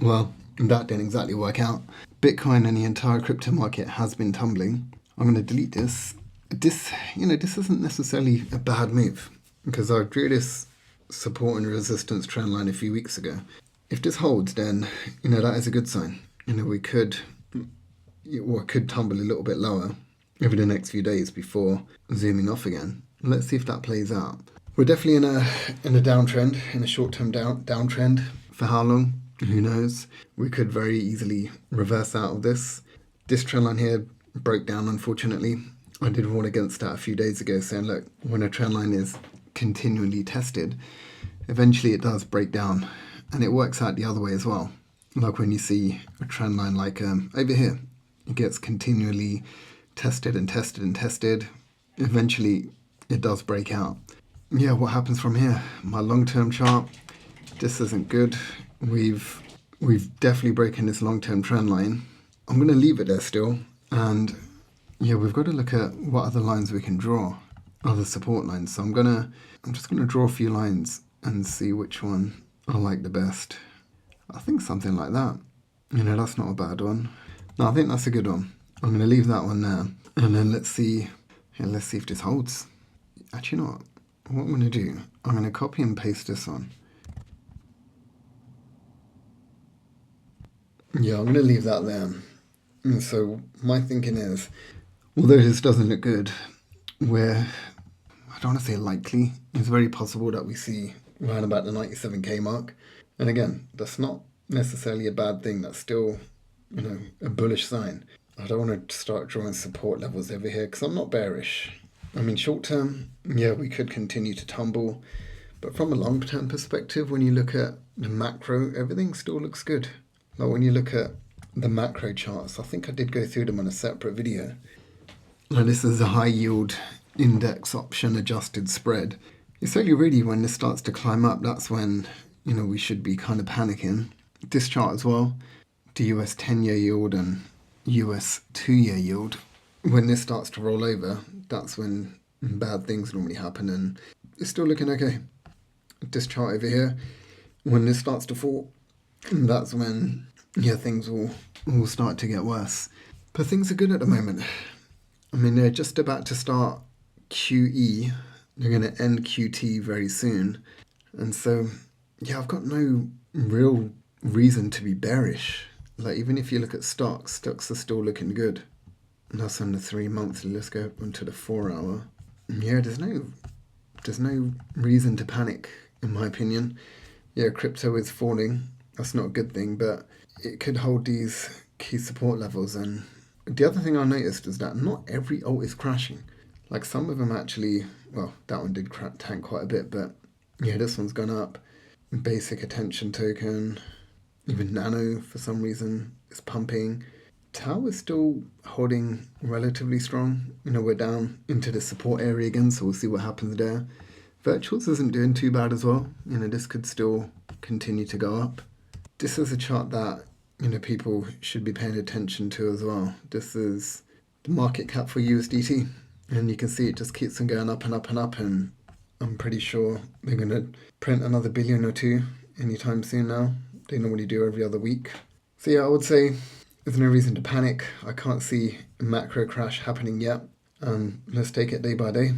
Well, that didn't exactly work out. Bitcoin and the entire crypto market has been tumbling. I'm going to delete this. This isn't necessarily a bad move because I drew this support and resistance trend line a few weeks ago. If this holds, then, that is a good sign. We could tumble a little bit lower over the next few days before zooming off again. Let's see if that plays out. We're definitely in a downtrend, in a short-term downtrend. For how long? Who knows? We could very easily reverse out of this. This trend line here broke down, unfortunately. I did warn against that a few days ago, saying, look, when a trend line is continually tested, eventually it does break down, and it works out the other way as well. Like when you see a trend line like over here, it gets continually tested and tested and tested. Eventually, it does break out. Yeah, what happens from here? My long-term chart, this isn't good. We've definitely broken this long-term trend line. I'm going to leave it there still, and yeah, we've got to look at what other lines we can draw, other support lines. So I'm just gonna draw a few lines and see which one I like the best. I think something like that. That's not a bad one. No, I think that's a good one. I'm gonna leave that one there, and then let's see if this holds. Actually, you know what I'm gonna do? I'm gonna copy and paste this one. Yeah, I'm gonna leave that there. And so my thinking is, although this doesn't look good, I don't want to say likely, it's very possible that we see around about the 97k mark. And again, that's not necessarily a bad thing. That's still, a bullish sign. I don't want to start drawing support levels over here because I'm not bearish. I mean, short term, yeah, we could continue to tumble. But from a long term perspective, when you look at the macro, everything still looks good. Like when you look at the macro charts, I think I did go through them on a separate video. Now this is a high yield index option adjusted spread. It's only really when this starts to climb up, that's when, we should be kind of panicking. This chart as well, the US 10-year yield and US 2-year yield, when this starts to roll over, that's when bad things normally happen, and it's still looking okay. This chart over here, when this starts to fall, that's when, things will start to get worse. But things are good at the moment. I mean, they're just about to start QE. They're going to end QT very soon. And so, I've got no real reason to be bearish. Like, even if you look at stocks are still looking good. And that's on the 3 monthly. Let's go onto the 4 hour. Yeah, there's no reason to panic, in my opinion. Yeah, crypto is falling. That's not a good thing, but it could hold these key support levels. And the other thing I noticed is that not every alt is crashing. Like some of them actually, well, that one did tank quite a bit, but this one's gone up. Basic attention token, even NANO for some reason is pumping. Tau is still holding relatively strong. We're down into the support area again, so we'll see what happens there. Virtuals isn't doing too bad as well. This could still continue to go up. This is a chart that people should be paying attention to as well. This is the market cap for USDT. And you can see it just keeps on going up and up and up. And I'm pretty sure they're going to print another billion or two anytime soon now. They normally do every other week. So I would say there's no reason to panic. I can't see a macro crash happening yet. Let's take it day by day.